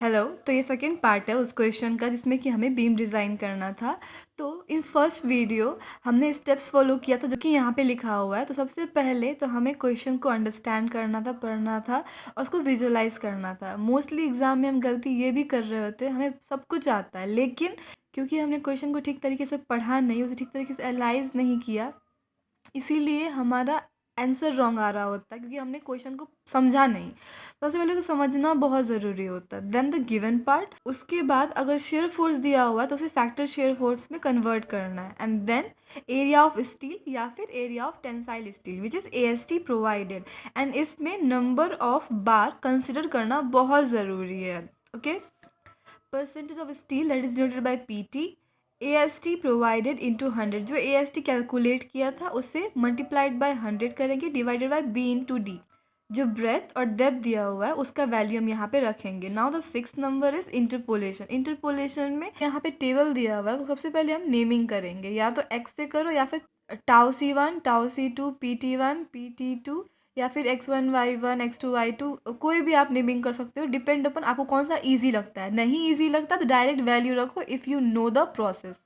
Hello. तो ये second part है उस क्वेश्चन का जिसमें कि हमें बीम डिज़ाइन करना था। तो इन फर्स्ट वीडियो हमने स्टेप्स फॉलो किया था जो कि यहाँ पे लिखा हुआ है। तो सबसे पहले तो हमें क्वेश्चन को अंडरस्टैंड करना था, पढ़ना था और उसको विजुलाइज करना था। मोस्टली एग्ज़ाम में हम गलती ये भी कर रहे होते हैं, हमें सब कुछ आता है लेकिन क्योंकि हमने क्वेश्चन को ठीक तरीके से पढ़ा नहीं, उसे ठीक तरीके से एनालाइज नहीं किया, इसीलिए हमारा आंसर रॉन्ग आ रहा होता है क्योंकि हमने क्वेश्चन को समझा नहीं। सबसे पहले तो समझना बहुत ज़रूरी होता है, देन द गिवन पार्ट। उसके बाद अगर शेयर फोर्स दिया हुआ है तो उसे फैक्टर शेयर फोर्स में कन्वर्ट करना है, and then area of steel या फिर area of tensile steel which is AST provided, and इसमें नंबर ऑफ बार कंसिडर करना बहुत ज़रूरी है। Okay, percentage of steel that is denoted by PT, AST provided into 100। जो AST कैलकुलेट किया था उसे मल्टीप्लाइड बाय 100 करेंगे, divided by B into D। जो ब्रेथ और डेप्थ दिया हुआ है उसका वैल्यू हम यहाँ पे रखेंगे। Now the six number is interpolation. Interpolation में यहाँ पे टेबल दिया हुआ है, वो सबसे पहले हम नेमिंग करेंगे, या तो X से करो या फिर tau C1 tau C2 PT1 PT2 या फिर X1 Y1 X2 Y2, कोई भी आप नेमिंग कर सकते हो, डिपेंड अपन आपको कौन सा ईजी लगता है। नहीं ईजी लगता तो डायरेक्ट वैल्यू रखो if you know the process.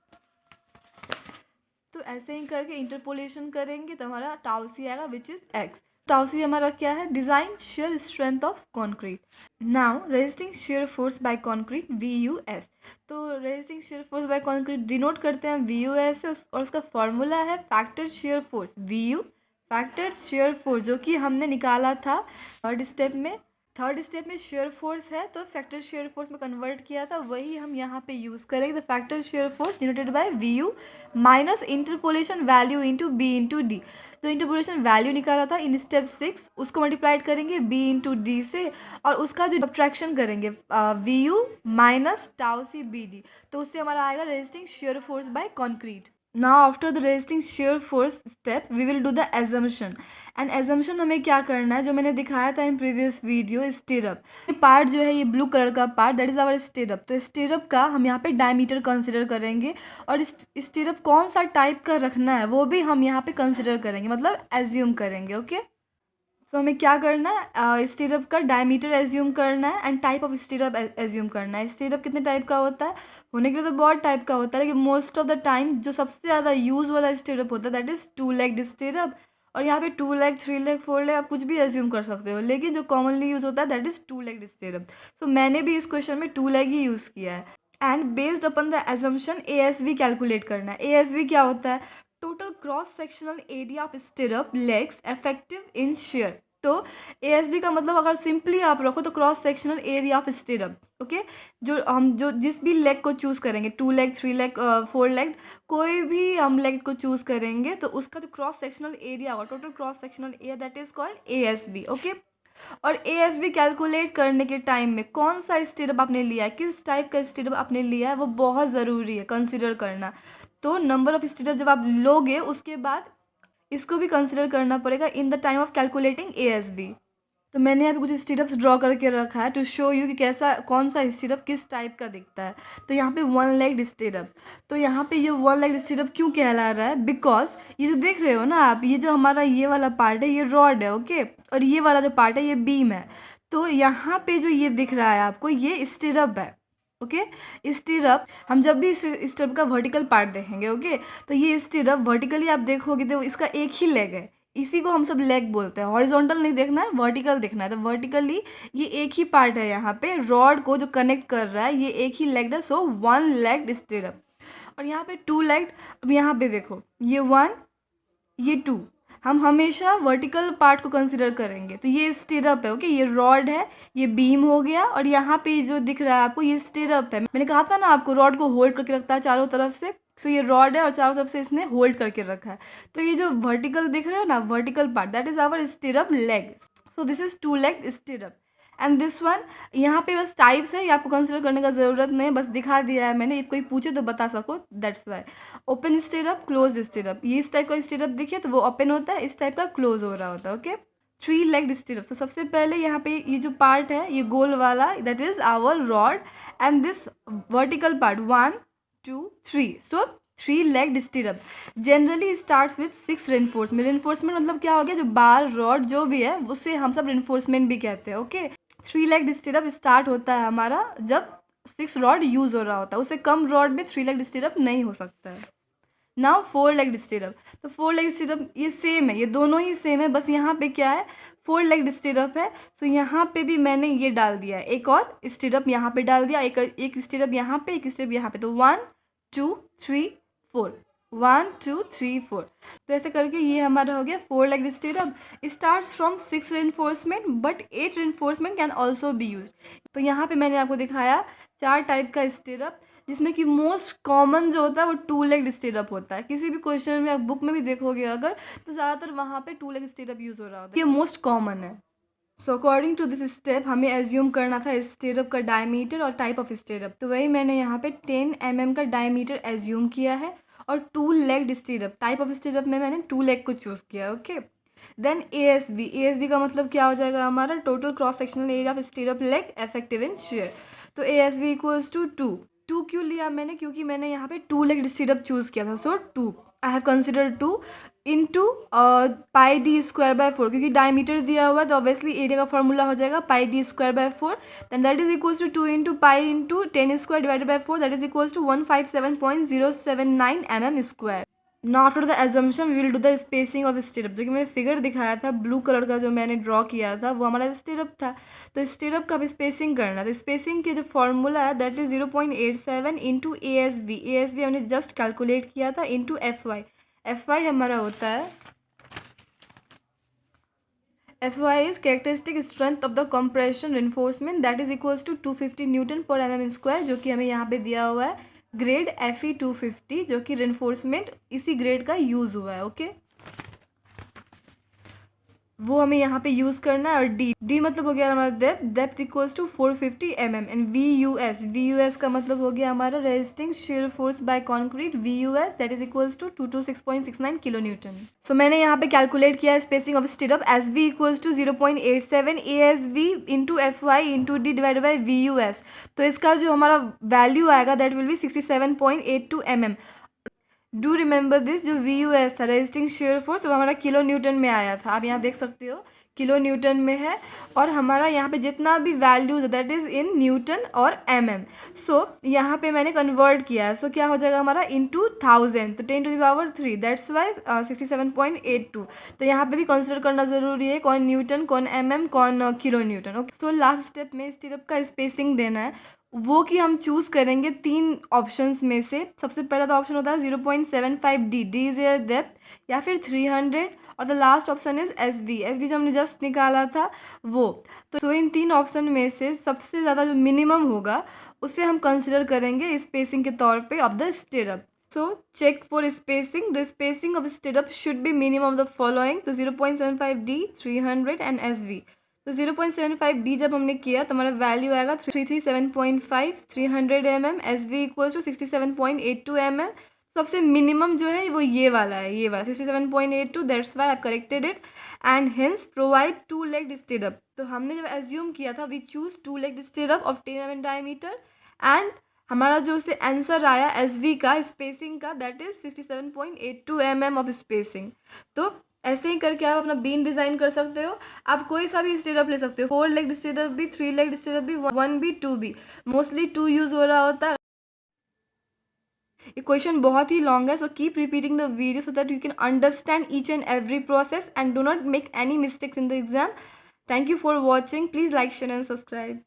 तो ऐसे ही करके इंटरपोलेशन करेंगे तो हमारा टाउ सी आएगा विच इज़ एक्स। टाउ सी हमारा क्या है? Design shear strength of concrete. Now resisting shear force bye concrete VUS। तो resisting shear force bye concrete denote करते हैं VUS से, और उसका फॉर्मूला है factor shear force VU, factor shear force जो कि हमने निकाला था थर्ड स्टेप में। थर्ड स्टेप में शेयर फोर्स है तो फैक्टर शेयर फोर्स में कन्वर्ट किया था, वही हम यहाँ पे यूज़ करेंगे। The factor shear force denoted by VU minus interpolation value into B into D। तो इंटरपोलेशन वैल्यू निकाला था इन स्टेप 6, उसको मल्टीप्लाइड करेंगे B इंटू D से, और उसका जो सब्ट्रैक्शन करेंगे VU minus tau C BD, तो उससे हमारा आएगा resisting shear force bye concrete. Now after the resisting shear force step we will do the assumption, and assumption हमें क्या करना है जो मैंने दिखाया था इन प्रीवियस वीडियो। स्टीरअप ये पार्ट जो है, ये ब्लू कलर का part that is our stirrup. तो स्टीरअप का हम यहाँ पे डायमीटर कंसिडर करेंगे, और स्टीरअप कौन सा टाइप का रखना है वो भी हम यहाँ पे कंसिडर करेंगे, मतलब एज्यूम करेंगे। ओके, तो हमें क्या करना है? स्टीरअप का डायमीटर एज्यूम करना है एंड टाइप ऑफ स्टीरअप एज्यूम करना है। स्टीरअप कितने टाइप का होता है? होने के लिए तो बहुत टाइप का होता है, लेकिन मोस्ट ऑफ द टाइम जो सबसे ज़्यादा यूज़ वाला स्टीरअप होता है दैट इज़ 2 लेग्ड स्टीरअप। और यहाँ पे 2 लेग 3 लेग 4 लेग आप कुछ भी एज्यूम कर सकते हो, लेकिन जो कॉमनली यूज़ होता है दैट इज़ 2 लेग्ड स्टीरअप। तो मैंने भी इस क्वेश्चन में 2 लेग ही यूज़ किया है। And based upon the assumption ASV calculate करना है। ASV क्या होता है? Total cross sectional area of स्टीरअप legs effective in share. तो ASV का मतलब अगर सिंपली आप रखो तो cross sectional area of स्टीरअप। Okay, जो जिस भी लेग को चूज़ करेंगे, 2 लेग 3 लेग 4 लेग, कोई भी हम लेग को चूज़ करेंगे तो उसका जो क्रॉस सेक्शनल एरिया होगा, total cross sectional area that is called ASV। Okay, और ASV कैलकुलेट करने के टाइम में कौन सा स्टीरअप आपने लिया है, किस टाइप का स्टीरअप आपने लिया है, वो बहुत ज़रूरी है कंसिडर करना। तो नंबर ऑफ स्टीरअप जब आप लोगे उसके बाद इसको भी कंसिडर करना पड़ेगा in the time of calculating ASV। तो मैंने यहाँ पे कुछ स्टीरअप्स ड्रॉ करके रखा है टू शो यू कि कैसा कौन सा स्टीरअप किस टाइप का दिखता है। तो यहाँ पे 1 लेग्ड स्टीरअप। तो यहाँ पे ये 1 लेग्ड स्टीरअप क्यों कहला रहा है? बिकॉज ये जो देख रहे हो ना आप, ये जो हमारा ये वाला पार्ट है ये रॉड है। ओके, और ये वाला जो पार्ट है ये बीम है। तो यहाँ पे जो ये दिख रहा है आपको ये स्टीरअप है। ओके, स्टीरअप हम जब भी स्टीरअप का वर्टिकल पार्ट देखेंगे, ओके, तो ये स्टीरअप वर्टिकली आप देखोगे तो इसका एक ही लेग है, इसी को हम सब लेग बोलते हैं। हॉरिजॉन्टल नहीं देखना है, वर्टिकल देखना है। तो वर्टिकली ये एक ही पार्ट है, यहाँ पे रॉड को जो कनेक्ट कर रहा है ये एक ही लेग है, सो 1 लेग्ड स्टीरअप। और यहाँ पे 2 लेग्ड, अब यहाँ पे देखो ये 1 ये 2, हम हमेशा वर्टिकल पार्ट को कंसिडर करेंगे। तो ये स्टीरअप है। ओके, ये रॉड है, ये बीम हो गया, और यहाँ पे जो दिख रहा है आपको ये स्टीरअप है। मैंने कहा था ना आपको रॉड को होल्ड करके रखता है चारों तरफ से, सो ये रॉड है और चारों तरफ से इसने होल्ड करके रखा है। तो ये जो वर्टिकल दिख रहे हो ना, vertical part that is our stirrup leg. So this is 2 legged stirrup and this one. यहाँ पे बस टाइप्स है, ये आपको कंसिडर करने का ज़रूरत नहीं, बस दिखा दिया है मैंने, कोई पूछे तो बता सको, दैट्स वाई। ओपन स्टीरअप, क्लोज स्टीरअप, ये इस टाइप का स्टीरअप देखिए तो वो ओपन होता है, इस टाइप का क्लोज हो रहा होता है। Okay, 3 legged स्टीरअप। तो सबसे पहले यहाँ पे ये जो पार्ट है ये गोल वाला that is our rod, and this vertical part 1 2 3, so 3 legged stirrup generally starts with 6 reinforcement. Reinforcement मतलब क्या हो गया? जो बार रॉड जो भी है उससे हम सब रेनफोर्समेंट भी कहते हैं। ओके, 3 लेग स्टिरअप स्टार्ट होता है हमारा जब 6 रॉड यूज़ हो रहा होता है, उससे कम रॉड में 3 लेग स्टिरअप नहीं हो सकता है। नाउ 4 लेग स्टिरअप, तो 4 लेग स्टिरअप ये सेम है, ये दोनों ही सेम है, बस यहाँ पे क्या है 4 लेग स्टिरअप है, तो यहाँ पे भी मैंने ये डाल दिया है, एक और स्टिरअप यहाँ पे डाल दिया, एक स्टिरअप यहाँ पे, एक स्टिरअप यहाँ पे, तो 1 2 3 4, 1 2 3 4, तो ऐसे करके ये हमारा हो गया 4 leg stirrup. Starts from 6 reinforcement but 8 reinforcement can also be use. तो यहाँ पे मैंने आपको दिखाया 4 टाइप का स्टिरअप, जिसमें कि मोस्ट कॉमन जो होता है वो 2 लेग स्टिरअप होता है। किसी भी क्वेश्चन में आप बुक में भी देखोगे अगर, तो ज़्यादातर वहाँ पे 2 लेग स्टिरअप यूज़ हो रहा होता है, ये मोस्ट कॉमन है। So according to this step हमें एज्यूम करना था स्टिरअप का डायमीटर और टाइप ऑफ स्टिरअप, तो वही मैंने यहाँ पे 10 mm का डायमीटर एज्यूम किया है, और 2 leg stirrup, type of stirrup में मैंने 2 लेग को चूज़ किया। ओके, देन ASV का मतलब क्या हो जाएगा हमारा, total cross sectional area of stirrup leg effective in share. तो ASV इक्वल्स टू 2 क्यों लिया मैंने, क्योंकि मैंने यहाँ पे 2 लेग स्टिरअप चूज़ किया था, सो 2 I have consider 2 into pi d square by 4, क्योंकि डायमीटर दिया हुआ है तो ऑब्वियसली एरिया का फॉर्मूला हो जाएगा pi d square by 4, then that is equals to 2 into pi into 10 square divided by 4, that is equals to 157.079 mm square. Now after the assumption we will do the spacing of stirrup, जो कि मैंने figure दिखाया था blue colour का जो मैंने draw किया था वो हमारा स्टिरअप था, तो स्टिरअप का भी स्पेसिंग करना, तो स्पेसिंग के जो फॉर्मूला है दैट इज 0.87 इंटू ASV हमने जस्ट कैलकुलेट किया था इंटू FY हमारा होता है, FY is characteristic strength of the compression reinforcement, that is equals to 250 newton per mm square, जो कि हमें यहाँ पे दिया हुआ है ग्रेड FE 250, जो कि रेनफोर्समेंट इसी ग्रेड का यूज़ हुआ है। ओके, वो हमें यहाँ पे यूज़ करना है, और डी मतलब हो गया हमारा depth equals to 450 mm, and VUS का मतलब हो गया हमारा resisting shear force by concrete, VUS that is equals to 226.69 kilo newton. So मैंने यहाँ पे कैलकुलेट किया spacing of stirrup, SV equals to 0.87 ASV into FY into D divided by VUS, तो इसका जो हमारा वैल्यू आएगा that will be 67.82 mm। Do remember this, जो VUS था रेजिस्टिंग शेयर फोर्स वो हमारा किलो न्यूटन में आया था, आप यहाँ देख सकते हो किलो न्यूटन में है, और हमारा यहाँ पे जितना भी वैल्यूज है दैट इज़ इन न्यूटन और mm। सो यहाँ पे मैंने कन्वर्ट किया है, सो क्या हो जाएगा हमारा इंटू 1000, तो 10 to the power 3, that's why 67.82, तो यहाँ पे भी कंसिडर करना ज़रूरी है कौन न्यूटन, कौन mm, कौन kilo Newton. Okay, so last step में स्टिरअप का स्पेसिंग देना है, वो कि हम चूज़ करेंगे 3 ऑप्शंस में से। सबसे पहला तो ऑप्शन होता है 0.75 डी इज एयर डेप्थ, या फिर 300, और the last option is S V जो हमने जस्ट निकाला था वो। तो इन 3 ऑप्शन में से सबसे ज़्यादा जो मिनिमम होगा उसे हम कंसिडर करेंगे स्पेसिंग के तौर पे of the stirrup. So check for spacing, the spacing of stirrup should be minimum of the following, तो 0.75 डी, 300 एंड एस तो 0.75 डी जब हमने किया तो हमारा वैल्यू आएगा 337.5, 300 mm, SV equals to 67.82 mm। सबसे मिनिमम जो है वो ये वाला है, ये वाला 67.82, that's why I corrected it, and hence provide 2 leg stirrup. तो हमने जब एज्यूम किया था we choose 2 leg stirrup of 10 mm diameter, and हमारा जो उससे आंसर आया SV का स्पेसिंग का that is 67.82 mm of spacing. तो ऐसे ही करके आप अपना बीन डिज़ाइन कर सकते हो। आप कोई सा भी स्टिरअप ले सकते हो, 4 लेग स्टिरअप भी, 3 लेग स्टिरअप भी, 1 भी, 2 भी, मोस्टली 2 यूज़ हो रहा होता है। ये क्वेश्चन बहुत ही लॉन्ग है, so keep repeating the video so that you can understand each and every process and do not make any mistakes in the exam. Thank you for watching, please like, share and subscribe.